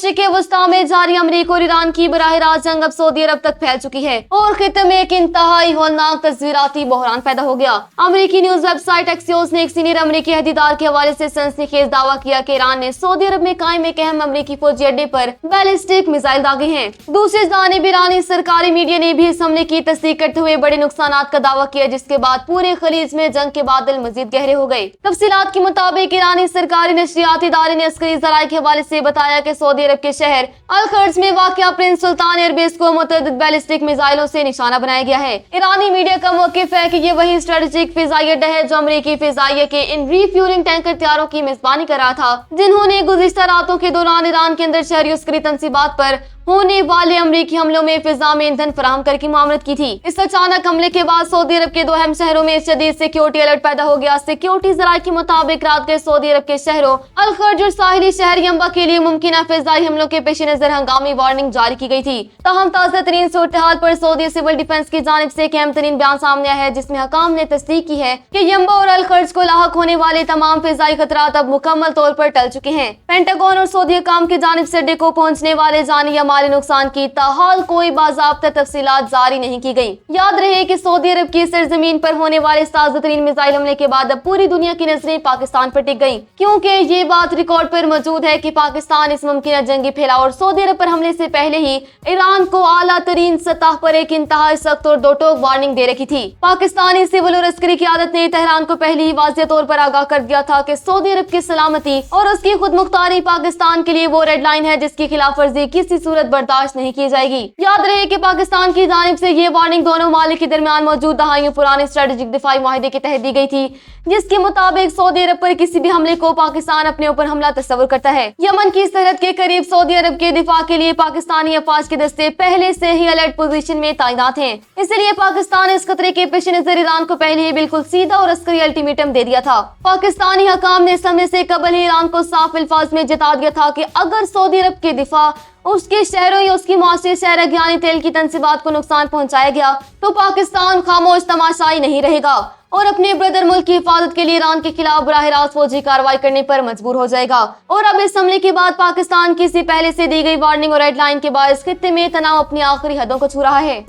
के वस्ता में जारी अमरीका और ईरान की बराह रास्त जंग अब सऊदी अरब तक फैल चुकी है और खित्ते में एक इंतहाई होलनाक तस्वीराती बहरान पैदा हो गया। अमरीकी न्यूज वेबसाइट एक्सियोस ने एक सीनियर अमरीकी अहदेदार के हवाले से सनसनीखेज दावा किया कि ईरान ने सऊदी अरब में कायम एक अहम अमरीकी फौजी अड्डे पर बैलिस्टिक मिसाइल दागे हैं। दूसरी जानिब ईरानी सरकारी मीडिया ने भी इस हमले की तस्दीक करते हुए बड़े नुकसान का दावा किया, जिसके बाद पूरे खलीज में जंग के बादल मजीद गहरे हो गए। तफसीलात के मुताबिक ईरानी सरकारी नशरियाती इदारे ने अस्करी जराये के हवाले से बताया कि सऊदी अरब के शहर अल-खर्ज में वाक़िया प्रिंस सुल्तान एयरबेस को मुतअद्दिद बैलिस्टिक मिसाइलों से निशाना बनाया गया है। ईरानी मीडिया का मौक़िफ़ है कि ये वही स्ट्रेटेजिक फिज़ाई अड्डा है जो अमरीकी फिज़ाइया के इन रीफ्यूलिंग टैंकर तैयारों की मेजबानी कर रहा था, जिन्होंने गुज़िश्ता रातों के दौरान ईरान के अंदर शहरी अस्करी तंसीबात पर होने वाले अमरीकी हमलों में फिजा में ईंधन फराहम करके मामलत की थी। इस अचानक हमले के बाद सऊदी अरब के दो अहम शहरों में शदीद सिक्योरिटी अलर्ट पैदा हो गया। सिक्योरिटी जराये के मुताबिक रात के सऊदी अरब के शहरों अल-खर्ज और साहिली शहर यंबा के लिए मुमकिन फिजाई हमलों के पेश नजर हंगामी वार्निंग जारी की गई थी। ताहम ताज़ा तरीन सूरत हाल पर सऊदी सिविल डिफेंस की जानिब से एक अहम तरीन बयान सामने आया है, जिसमें हकाम ने तस्दीक की है कि यंबा और अल-खर्ज को लाहक होने वाले तमाम फिजाई खतरात अब मुकम्मल तौर पर टल चुके हैं। पेंटागन और सऊदी हकाम की जानिब से अड्डे को पहुंचने वाले जानी या माली नुकसान की ताहाल कोई बाज़ाब्ता तफसीलात जारी नहीं की गई। याद रहे कि सऊदी अरब की सरजमीन पर होने वाले ताज़ा-तरीन मिसाइल हमले के बाद अब पूरी दुनिया की नजरें पाकिस्तान पर टिक गई, क्योंकि ये बात रिकॉर्ड पर मौजूद है कि पाकिस्तान इस मुमकिन जंगी फैलाव और सऊदी अरब पर हमले से पहले ही ईरान को आला तरीन सतह पर एक इंतहाई सख्त और दो टोक वार्निंग दे रखी थी। पाकिस्तानी सिविल और अस्करी क़यादत ने तेहरान को पहले ही वाज़ेह तौर पर आगाह कर दिया था कि सऊदी अरब की सलामती और उसकी खुद मुख्तारी पाकिस्तान के लिए वो रेड लाइन है जिसकी खिलाफ वर्जी किसी सूरत बर्दाश्त नहीं की जाएगी। याद रहे कि पाकिस्तान की जानिब से ये वार्निंग दोनों मालिक के दरमियान मौजूद दहाइयों पुराने स्ट्रेटेजिक दिफाई माहिदे के तहत दी गई थी, जिसके मुताबिक सऊदी अरब पर किसी भी हमले को पाकिस्तान अपने ऊपर हमला तस्वर करता है। यमन की सरहद के करीब सऊदी अरब के दिफा के लिए पाकिस्तानी अफवाज के दस्ते पहले से ही अलर्ट पोजीशन में तैनात हैं, इसलिए पाकिस्तान इस खतरे के पेश नजर ईरान को पहले ही बिल्कुल सीधा और अस्करी अल्टीमेटम दे दिया था। पाकिस्तानी हकाम ने समय से कबल ही ईरान को साफ अल्फाज में जता दिया था कि अगर सऊदी अरब के दिफा उसके शहरों या उसकी मुआसरी शहर यानी तेल की तंसीबात को नुकसान पहुंचाया गया तो पाकिस्तान खामोश तमाशाई नहीं रहेगा और अपने ब्रदर मुल्क की हिफाजत के लिए ईरान के खिलाफ बराह रास्त फौजी कार्रवाई करने पर मजबूर हो जाएगा। और अब इस हमले के बाद पाकिस्तान की पहले से दी गई वार्निंग और रेड लाइन के बाद इस खित्ते में तनाव अपनी आखिरी हदों को छू रहा है।